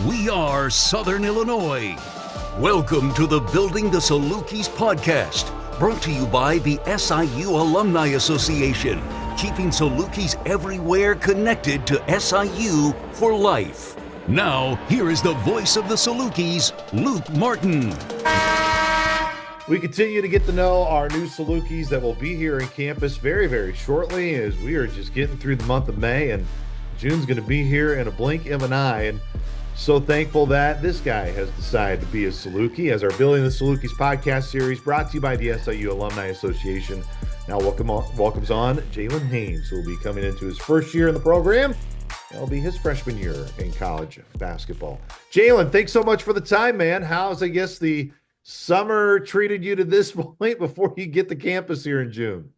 We are Southern Illinois. Welcome to the Building the Salukis podcast, brought to you by the SIU Alumni Association, keeping Salukis everywhere connected to SIU for life. Now, here is the voice of the Salukis, Luke Martin. We continue to get to know our new Salukis that will be here in campus very, very shortly, as we are just getting through the month of May, and June's going to be here in a blink of an eye. And so thankful that this guy has decided to be a Saluki as our Building the Salukis podcast series, brought to you by the SIU Alumni Association. Now welcomes on Jalen Haynes, who will be coming into his first year in the program. It'll be his freshman year in college basketball. Jalen, thanks so much for the time, man. How's, I guess, the summer treated you to this point before you get to campus here in June?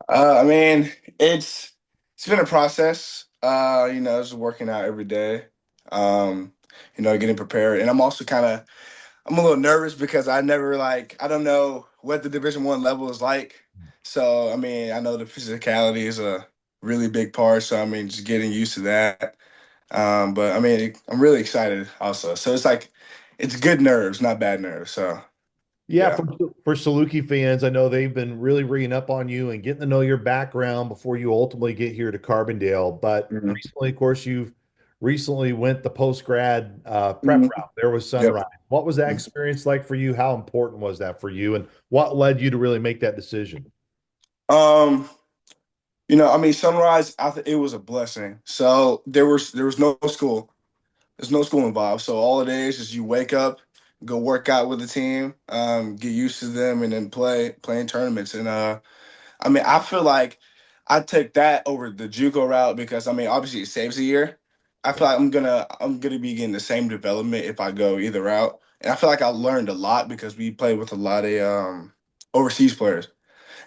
It's been a process. Just working out every day. Getting prepared, and I'm a little nervous because I don't know what the Division I level is like. So I know the physicality is a really big part. So just getting used to that. I'm really excited also. So it's good nerves, not bad nerves. So yeah. For Saluki fans, I know they've been really reading up on you and getting to know your background before you ultimately get here to Carbondale. But recently, of course, you've recently went the Postgrad Prep route. There was Sunrise. Yep. What was that experience like for you? How important was that for you? And what led you to really make that decision? Sunrise, it was a blessing. So there was no school. There's no school involved. So all it is you wake up, go work out with the team, get used to them, and then playing tournaments. And I feel like I took that over the JUCO route because obviously it saves a year. I feel like I'm gonna be getting the same development if I go either route. And I feel like I learned a lot because we played with a lot of overseas players.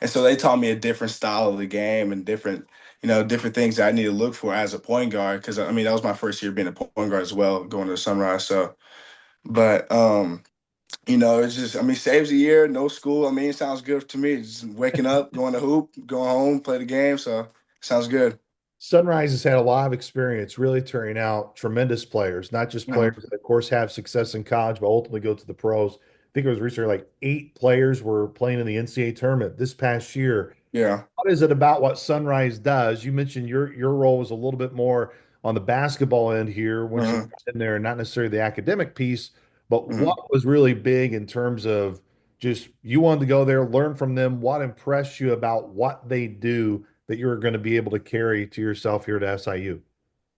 And so they taught me a different style of the game and different things that I need to look for as a point guard. Because that was my first year being a point guard as well, going to Sunrise. So, but it's just saves a year, no school. It sounds good to me. Just waking up, going to hoop, going home, play the game. So sounds good. Sunrise has had a lot of experience really turning out tremendous players, not just players that, of course, have success in college, but ultimately go to the pros. I think it was recently like 8 players were playing in the NCAA tournament this past year. Yeah. What is it about what Sunrise does? You mentioned your role was a little bit more on the basketball end here once you got in there, and not necessarily the academic piece, but what was really big in terms of just you wanted to go there, learn from them? What impressed you about what they do that you're going to be able to carry to yourself here to SIU?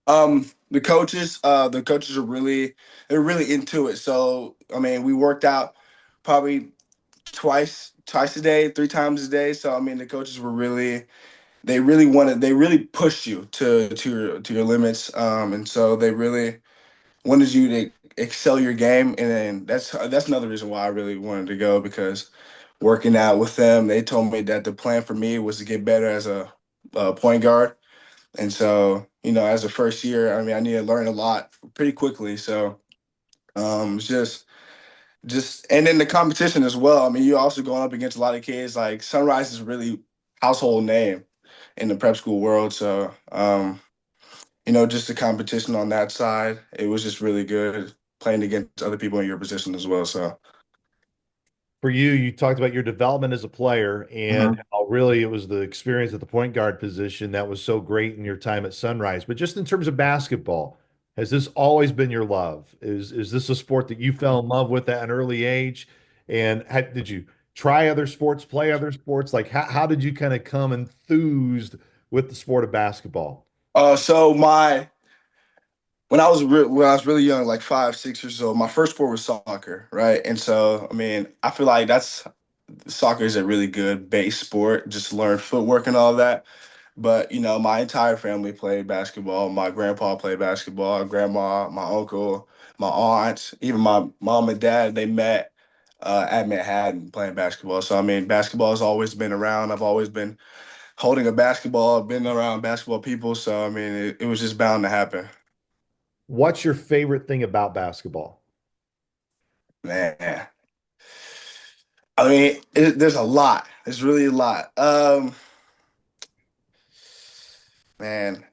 The coaches they're really into it. So we worked out probably twice a day, 3 times a day. So the coaches were they really pushed you to your limits. And so they really wanted you to excel your game. And then that's another reason why I really wanted to go, because working out with them, they told me that the plan for me was to get better as a point guard. And so, as a first year, I need to learn a lot pretty quickly. So, it's just, and then the competition as well. You're also going up against a lot of kids. Like Sunrise is really household name in the prep school world. So, just the competition on that side, it was just really good playing against other people in your position as well. So, For you, you talked about your development as a player and how really it was the experience at the point guard position that was so great in your time at Sunrise. But just in terms of basketball, has this always been your love? Is this a sport that you fell in love with at an early age? And did you try other sports, play other sports? Like how did you kind of come enthused with the sport of basketball? so my when I was really young, like 5, 6 years old, my first sport was soccer, right? And so, I feel like soccer is a really good base sport, just to learn footwork and all that. But my entire family played basketball. My grandpa played basketball, grandma, my uncle, my aunt, even my mom and dad. They met at Manhattan playing basketball. So basketball has always been around. I've always been holding a basketball, been around basketball people. So it was just bound to happen. What's your favorite thing about basketball? Man, there's a lot. There's really a lot. Man,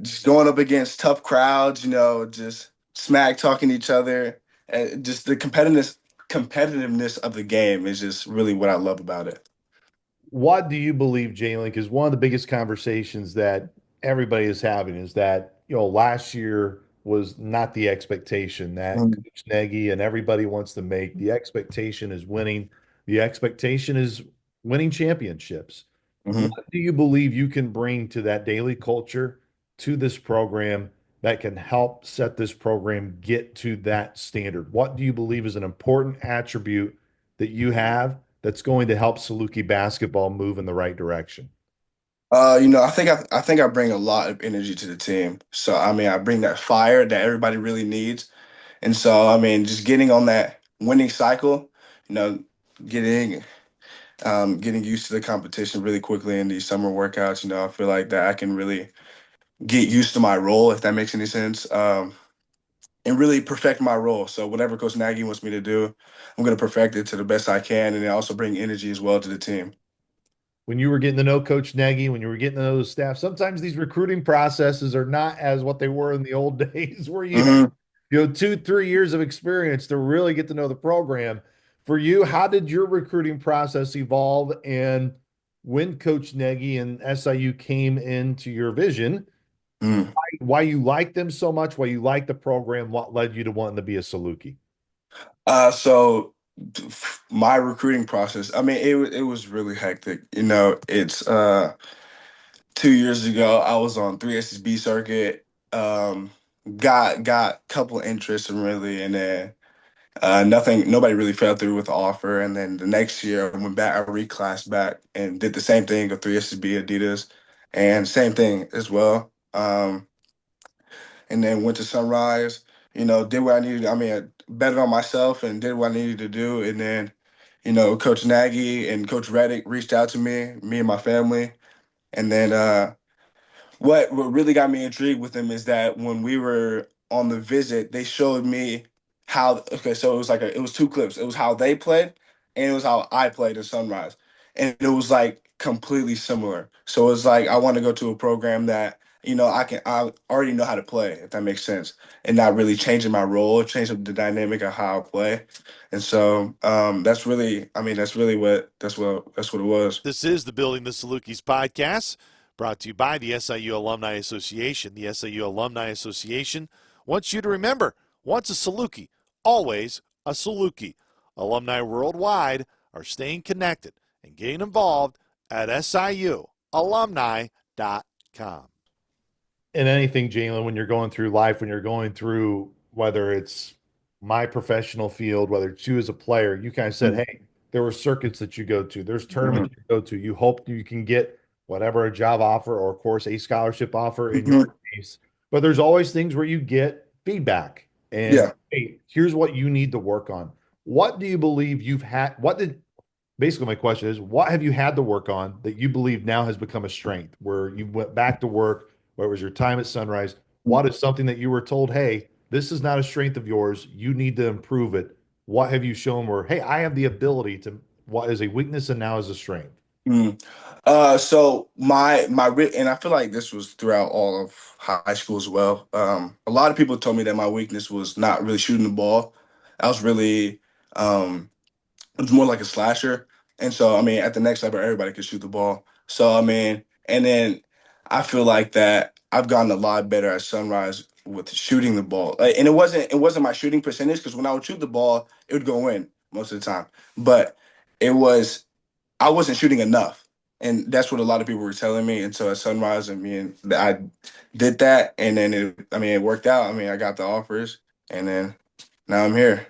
just going up against tough crowds, just smack talking to each other. And just the competitiveness of the game is just really what I love about it. What do you believe, Jalen? Because one of the biggest conversations that everybody is having is that, last year was not the expectation that Mhm. Coach Nagy and everybody wants to make. The expectation is winning. The expectation is winning championships. Mhm. What do you believe you can bring to that daily culture, to this program that can help set this program get to that standard? What do you believe is an important attribute that you have that's going to help Saluki basketball move in the right direction? I think I bring a lot of energy to the team. So I mean, I bring that fire that everybody really needs. And so I mean, just getting on that winning cycle, you know, getting getting used to the competition really quickly in these summer workouts. I feel like that I can really get used to my role, if that makes any sense, and really perfect my role. So whatever Coach Nagy wants me to do, I'm going to perfect it to the best I can, and then also bring energy as well to the team. When you were getting to know Coach Nagy, when you were getting to know the staff, sometimes these recruiting processes are not as what they were in the old days, where you had, Hmm 2, 3 years of experience to really get to know the program. For you, how did your recruiting process evolve? And when Coach Nagy and SIU came into your vision, why you like them so much, why you like the program, what led you to wanting to be a Saluki? So my recruiting process, I mean, it was really hectic. It's 2 years ago, I was on 3SSB circuit, um, got a couple interests and really, and then nobody really fell through with the offer. And then the next year, I went back, I reclassed back and did the same thing with 3SSB Adidas, and same thing as well. And then went to Sunrise. Did what I needed. I mean, I betted on myself and did what I needed to do. And then, Coach Nagy and Coach Reddick reached out to me and my family. And then what really got me intrigued with them is that when we were on the visit, they showed me how. Okay, so it was two clips. It was how they played, and it was how I played in Sunrise, and it was like completely similar. So it's like I want to go to a program that I already know how to play, if that makes sense, and not really changing my role, changing the dynamic of how I play, and so that's really, I mean, that's what it was. This is the Building the Salukis podcast, brought to you by the SIU Alumni Association. The SIU Alumni Association wants you to remember, once a Saluki, always a Saluki. Alumni worldwide are staying connected and getting involved at SIUalumni.com. In anything, Jalen, when you're going through life, when you're going through whether it's my professional field, whether it's you as a player, you kind of said, Mhm. hey, there were circuits that you go to, there's tournaments Mhm. you go to. You hope you can get whatever a job offer or, of course, a scholarship offer in Mhm. your case. But there's always things where you get feedback and, Yeah. hey, here's what you need to work on. What do you believe you've had? What did basically my question is, what have you had to work on that you believe now has become a strength where you went back to work, where it was your time at Sunrise? What is something that you were told, hey, this is not a strength of yours, you need to improve it? What have you shown where, hey, I have the ability to, what is a weakness and now is a strength? Mm. So and I feel like this was throughout all of high school as well. A lot of people told me that my weakness was not really shooting the ball. I was really, it was more like a slasher. And so, I mean, at the next level, everybody could shoot the ball. So, I mean, and then I feel like that I've gotten a lot better at Sunrise with shooting the ball. And it wasn't my shooting percentage because when I would shoot the ball, it would go in most of the time. But it was I wasn't shooting enough. And that's what a lot of people were telling me. And so at Sunrise, I mean, I did that. And then it worked out. I mean, I got the offers. And then now I'm here.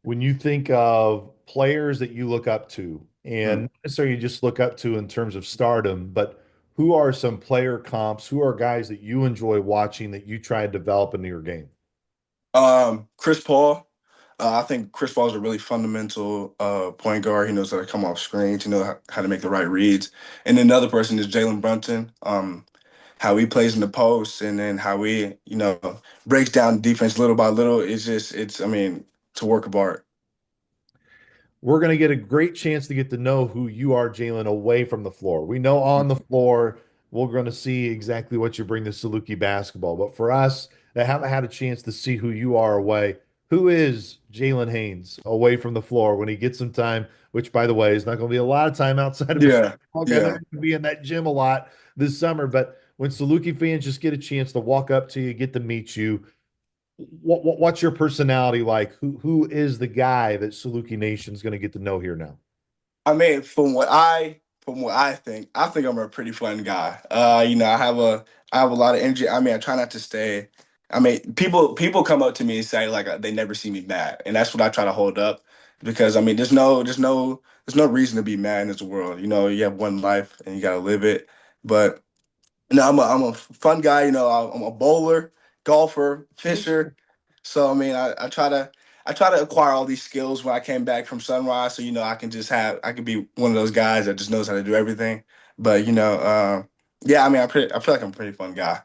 When you think of players that you look up to, and Hmm. not necessarily just look up to in terms of stardom, but who are some player comps? Who are guys that you enjoy watching that you try to develop into your game? Chris Paul. I think Chris Paul is a really fundamental point guard. He knows how to come off screens. He knows how to make the right reads. And then another person is Jalen Brunson. How he plays in the post, and then how he, breaks down defense little by little. I mean, it's a work of art. We're going to get a great chance to get to know who you are, Jalen, away from the floor. We know on the floor, we're going to see exactly what you bring to Saluki basketball. But for us, that haven't had a chance to see who you are away. Who is Jalen Haynes away from the floor when he gets some time, which, by the way, is not going to be a lot of time outside of Yeah, basketball. They're yeah. going to be in that gym a lot this summer. But when Saluki fans just get a chance to walk up to you, get to meet you, what's your personality like? Who is the guy that Saluki Nation's going to get to know here now? I mean, from what I think I'm a pretty fun guy. I have a lot of energy. I mean, I try not to stay. I mean, people come up to me and say like they never see me mad, and that's what I try to hold up because I mean, there's no reason to be mad in this world. You know, you have one life and you gotta live it. But no, I'm a fun guy. You know, I'm a bowler, golfer, fisher. So I mean, I try to acquire all these skills when I came back from Sunrise. So you know, I can be one of those guys that just knows how to do everything. But yeah, I mean, I feel like I'm a pretty fun guy.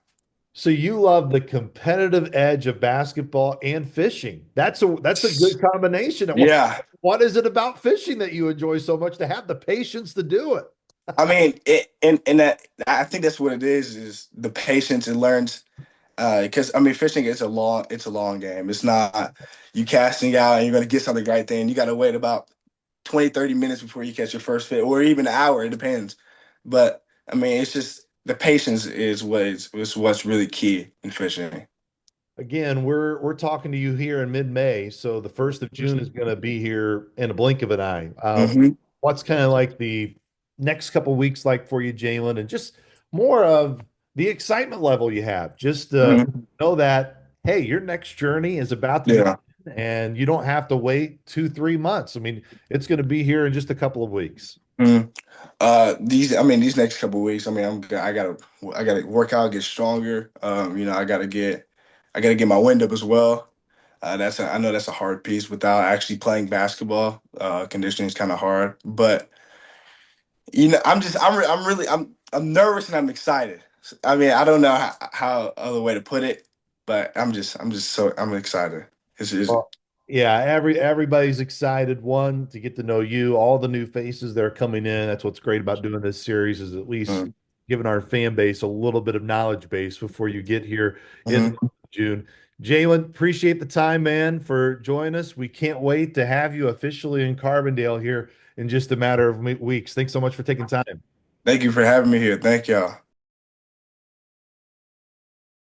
So you love the competitive edge of basketball and fishing. That's a good combination. Yeah, What is it about fishing that you enjoy so much to have the patience to do it? I mean, and that I think that's what it is the patience it learns. Because I mean, fishing is it's a long game. It's not you casting out and you're gonna get something right then. You got to wait about 20, 30 minutes before you catch your first fish, or even an hour. It depends. But I mean, it's just the patience is what's really key in fishing. Again, we're talking to you here in mid-May, so the 1st of June is going to be here in a blink of an eye. Hmm. What's kind of like the next couple weeks like for you, Jalen, and just more of the excitement level you have. Just Hmm. know that hey, your next journey is about to Yeah. begin, and you don't have to wait 2, 3 months. I mean, it's going to be here in just a couple of weeks. Mhm. These next couple of weeks. I mean, I gotta work out, get stronger. I gotta get my wind up as well. I know that's a hard piece without actually playing basketball. Conditioning is kind of hard, but I'm nervous and I'm excited. I mean, I don't know how other way to put it, but I'm excited. It's Well, yeah, everybody's excited, one, to get to know you, all the new faces that are coming in. That's what's great about doing this series is at least mm, giving our fan base a little bit of knowledge base before you get here in the month mhm. of June. Jalen, appreciate the time, man, for joining us. We can't wait to have you officially in Carbondale here in just a matter of weeks. Thanks so much for taking time. Thank you for having me here. Thank y'all.